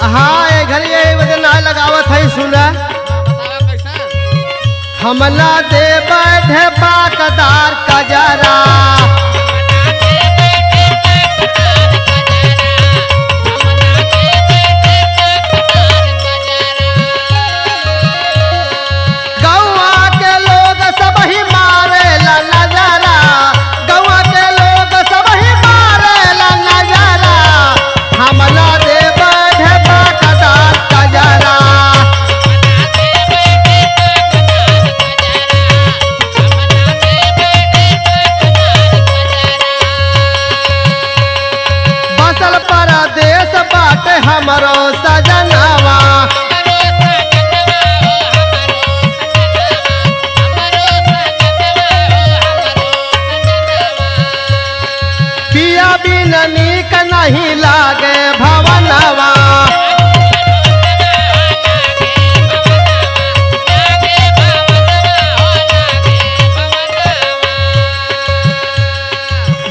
हाँ ये घर ये बजे ना लगावत है सुना हमला दे बैठे पाकदार कजरा गौआ के लोग सब ही मारे ला नजारा गौआ के लोग सब ही मारे ला नजारा हमला दे बैठे पाकदार कजरा बसल परदेश बाटे हमरो सजनवा पिया बिन नीक नहीं लागे भवनवा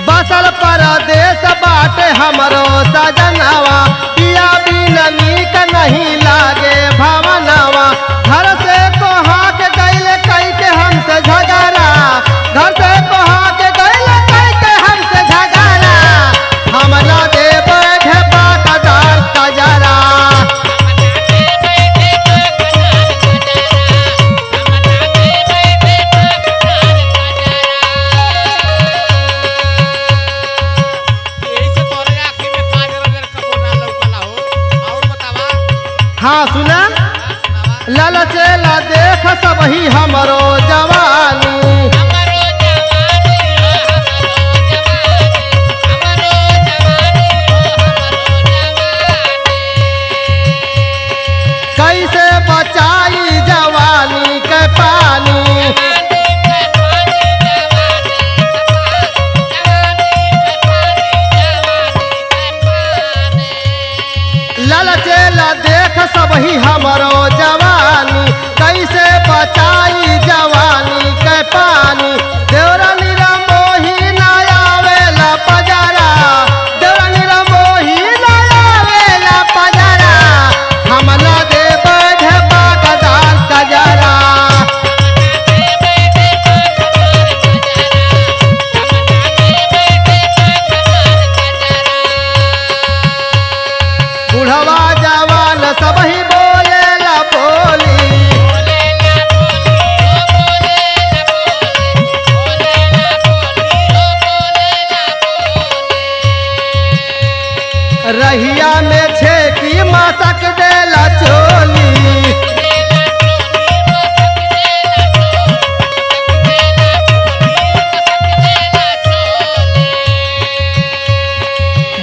बसल परदेश बाटे हमरो सजनवा पिया बिन नीक नहीं लागे भवनवा घर से कोहा के गैले कई के हमसे झगड़ा घर से कोहा के गैले कई के हमसे झगड़ा हमला दे बैठे पाकदार कजरा हाँ सुना ललचेला देख सब ही हमरो जवानी कैसे बचाई जवानी के पानी ललचेला देख सब ही हमरो जवानी कैसे बचाई जवानी के पानी देवरा निरा मोही ना आवेला पजरा देवरा निरा मोही ना आवेला पजरा हमला दे बैठे पाकदार कजरा बुढ़वा जवान सब ही बोलेला बोली रहिया में छेकी मसक देला चोली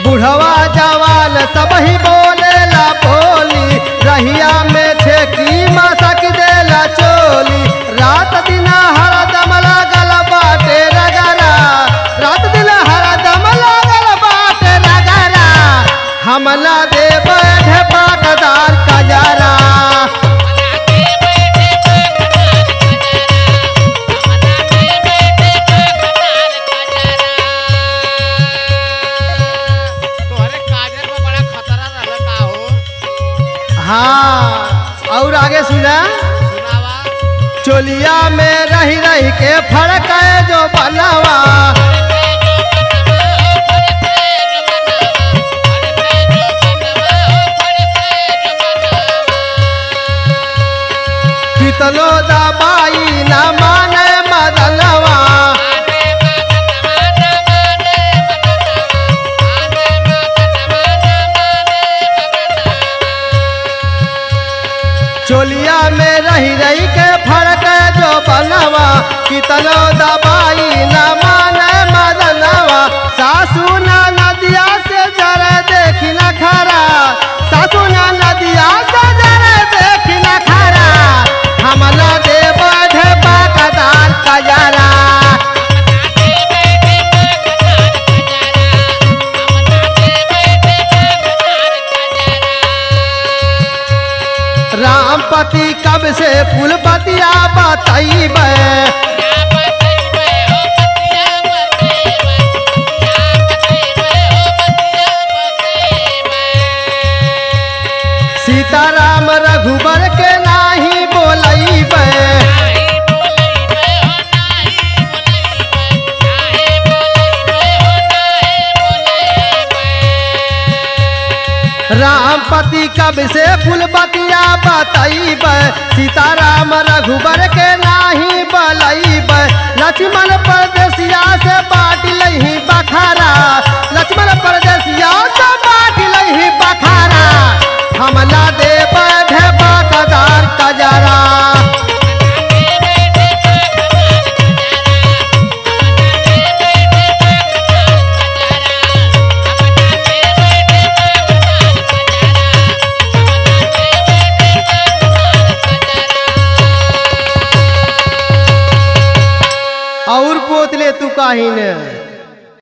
बुढ़वा जवान सब ही बोलेला बोली रहिया में छेकी मसक देला चोली रात दिन हरदम लागल बाटे रगरा रात दिन हरदम लागल बाटे रगरा हमला दे बैठे पाकदार कजरा हाँ और आगे सुना चोलिया में रही रही के फड़क जो बनवा कितनो दबाई न माने मदनवा चोलिया में रही रही के फड़क जो बनवा कितनो दबाई न माने मदनवा सासू ना नदिया से जरे देखी न खरा सासू ना नदिया से जरे देखी न खरा हमला दे बैठे पाकदार कजरा रामपति कब से फूलपतिया बताइबे रघुबर के नाही बोलैबे। रामपति कब से फूल बतिया बतैबे, सीताराम रघुबर के नाही बोलैबे। लक्ष्मण परदेसिया से बाट लही बखारा, लक्ष्मण परदेसिया से बाट लही बखारा। हमला देबे ढेबा कदार कजरा। और पोतले तू काहिन